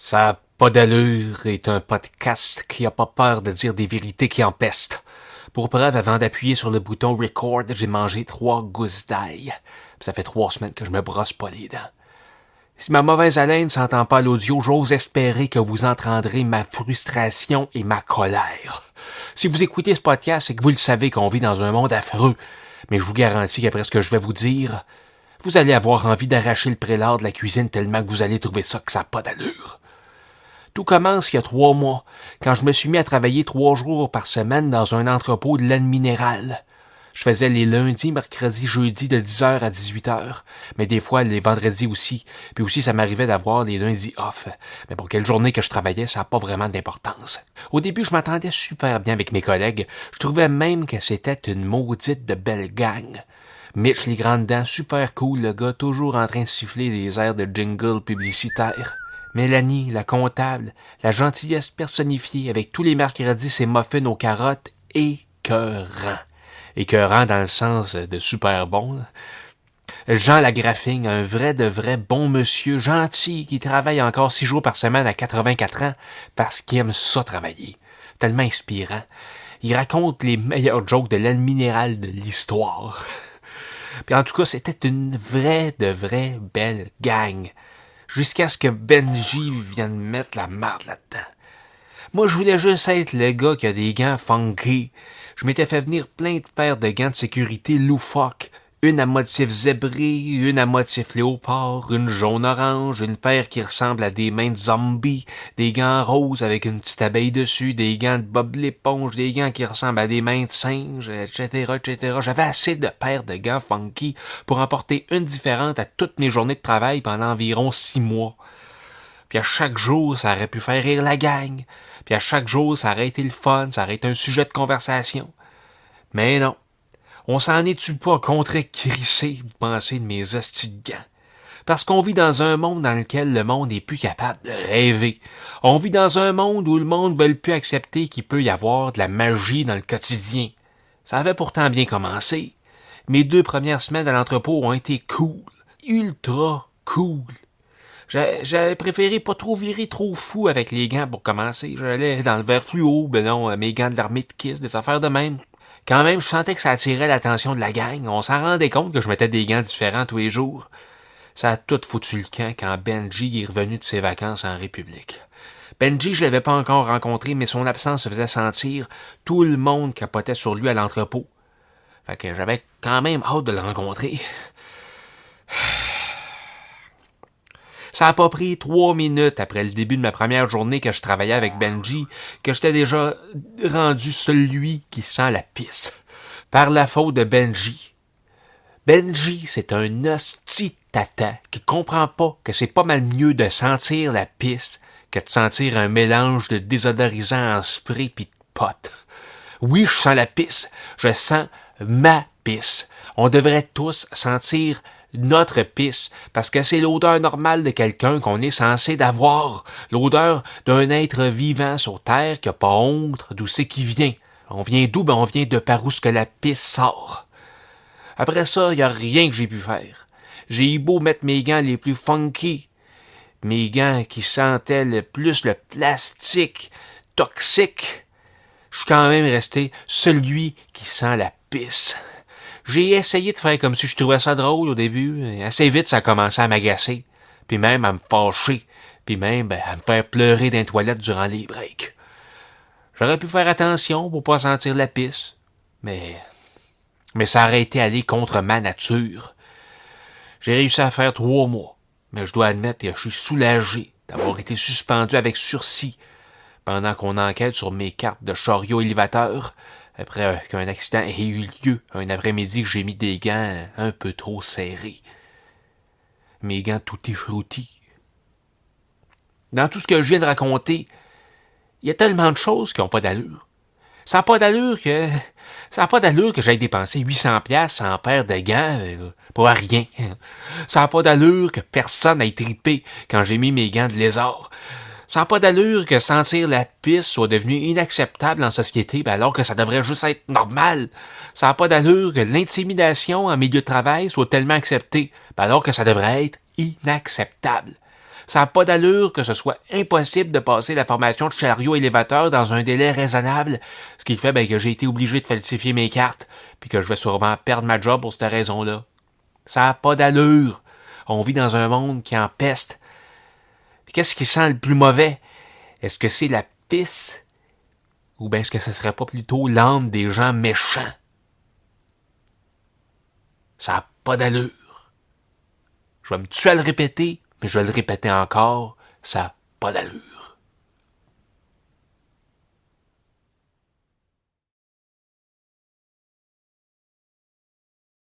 Ça a pas d'allure est un podcast qui a pas peur de dire des vérités qui empestent. Pour preuve, avant d'appuyer sur le bouton record, j'ai mangé 3 gousses d'ail. Ça fait 3 semaines que je me brosse pas les dents. Si ma mauvaise haleine s'entend pas à l'audio, j'ose espérer que vous entendrez ma frustration et ma colère. Si vous écoutez ce podcast, c'est que vous le savez qu'on vit dans un monde affreux. Mais je vous garantis qu'après ce que je vais vous dire, vous allez avoir envie d'arracher le prélat de la cuisine tellement que vous allez trouver ça que ça n'a pas d'allure. Tout commence il y a 3 mois, quand je me suis mis à travailler 3 jours par semaine dans un entrepôt de laine minérale. Je faisais les lundis, mercredis, jeudis de 10h à 18h, mais des fois les vendredis aussi. Puis aussi, ça m'arrivait d'avoir les lundis off. Mais pour quelle journée que je travaillais, ça n'a pas vraiment d'importance. Au début, je m'entendais super bien avec mes collègues. Je trouvais même que c'était une maudite de belle gang. Mitch, les grandes dents, super cool, le gars, toujours en train de siffler des airs de jingle publicitaire. Mélanie, la comptable, la gentillesse personnifiée, avec tous les mercredis ses muffins aux carottes, écœurant. Écœurant dans le sens de super bon. Jean Lagraffine, un vrai de vrai bon monsieur, gentil, qui travaille encore 6 jours par semaine à 84 ans, parce qu'il aime ça travailler. Tellement inspirant. Il raconte les meilleurs jokes de laine minérale de l'histoire. Puis en tout cas, c'était une vraie de vraie belle gang. Jusqu'à ce que Benji vienne mettre la marde là-dedans. Moi, je voulais juste être le gars qui a des gants funky. Je m'étais fait venir plein de paires de gants de sécurité loufoques. Une à motif zébré, une à motif léopard, une jaune-orange, une paire qui ressemble à des mains de zombies, des gants roses avec une petite abeille dessus, des gants de Bob l'éponge, des gants qui ressemblent à des mains de singe, etc., etc. J'avais assez de paires de gants funky pour en porter une différente à toutes mes journées de travail pendant environ 6 mois. Puis à chaque jour, ça aurait pu faire rire la gang. Puis à chaque jour, ça aurait été le fun, ça aurait été un sujet de conversation. Mais non. On s'en est-tu pas contre-crissé de penser de mes hosties de gants? Parce qu'on vit dans un monde dans lequel le monde n'est plus capable de rêver. On vit dans un monde où le monde ne veut plus accepter qu'il peut y avoir de la magie dans le quotidien. Ça avait pourtant bien commencé. Mes 2 premières semaines à l'entrepôt ont été cool. Ultra cool. J'avais préféré pas trop virer trop fou avec les gants pour commencer. J'allais dans le vert fluo, ben non, mes gants de l'armée de Kiss, des affaires de même. Quand même, je sentais que ça attirait l'attention de la gang. On s'en rendait compte que je mettais des gants différents tous les jours. Ça a tout foutu le camp quand Benji est revenu de ses vacances en République. Benji, je l'avais pas encore rencontré, mais son absence se faisait sentir. Tout le monde capotait sur lui à l'entrepôt. Fait que j'avais quand même hâte de le rencontrer. Ça a pas pris 3 minutes après le début de ma première journée que je travaillais avec Benji que j'étais déjà rendu celui qui sent la piste. Par la faute de Benji. Benji, c'est un hostie tata qui comprend pas que c'est pas mal mieux de sentir la piste que de sentir un mélange de désodorisant en spray pis de potes. Oui, je sens la pisse. Je sens ma pisse. On devrait tous sentir notre pisse, parce que c'est l'odeur normale de quelqu'un qu'on est censé d'avoir. L'odeur d'un être vivant sur Terre qui a pas honte d'où c'est qui vient. On vient d'où? Ben on vient de par où ce que la pisse sort. Après ça, y a rien que j'ai pu faire. J'ai eu beau mettre mes gants les plus funky, mes gants qui sentaient le plus le plastique toxique, je suis quand même resté celui qui sent la pisse. J'ai essayé de faire comme si je trouvais ça drôle au début. Assez vite, ça a commencé à m'agacer, puis même à me fâcher, puis même à me faire pleurer dans les toilettes durant les breaks. J'aurais pu faire attention pour pas sentir la pisse, mais ça aurait été aller contre ma nature. J'ai réussi à faire 3 mois, mais je dois admettre que je suis soulagé d'avoir été suspendu avec sursis pendant qu'on enquête sur mes cartes de chariot élévateur, après qu'un accident ait eu lieu un après-midi que j'ai mis des gants un peu trop serrés. Mes gants tutti frutti. Dans tout ce que je viens de raconter, il y a tellement de choses qui n'ont pas d'allure. Ça n'a pas d'allure que j'aille dépenser 800$ en paire de gants pour rien. Ça n'a pas d'allure que personne n'ait trippé quand j'ai mis mes gants de lézard. Ça n'a pas d'allure que sentir la pisse soit devenu inacceptable en société alors que ça devrait juste être normal. Ça n'a pas d'allure que l'intimidation en milieu de travail soit tellement acceptée alors que ça devrait être inacceptable. Ça n'a pas d'allure que ce soit impossible de passer la formation de chariot élévateur dans un délai raisonnable, ce qui fait que j'ai été obligé de falsifier mes cartes, puis que je vais sûrement perdre ma job pour cette raison-là. Ça n'a pas d'allure. On vit dans un monde qui empeste. Puis qu'est-ce qui sent le plus mauvais? Est-ce que c'est la pisse? Ou bien est-ce que ce serait pas plutôt l'âme des gens méchants? Ça n'a pas d'allure. Je vais me tuer à le répéter, mais je vais le répéter encore, ça n'a pas d'allure.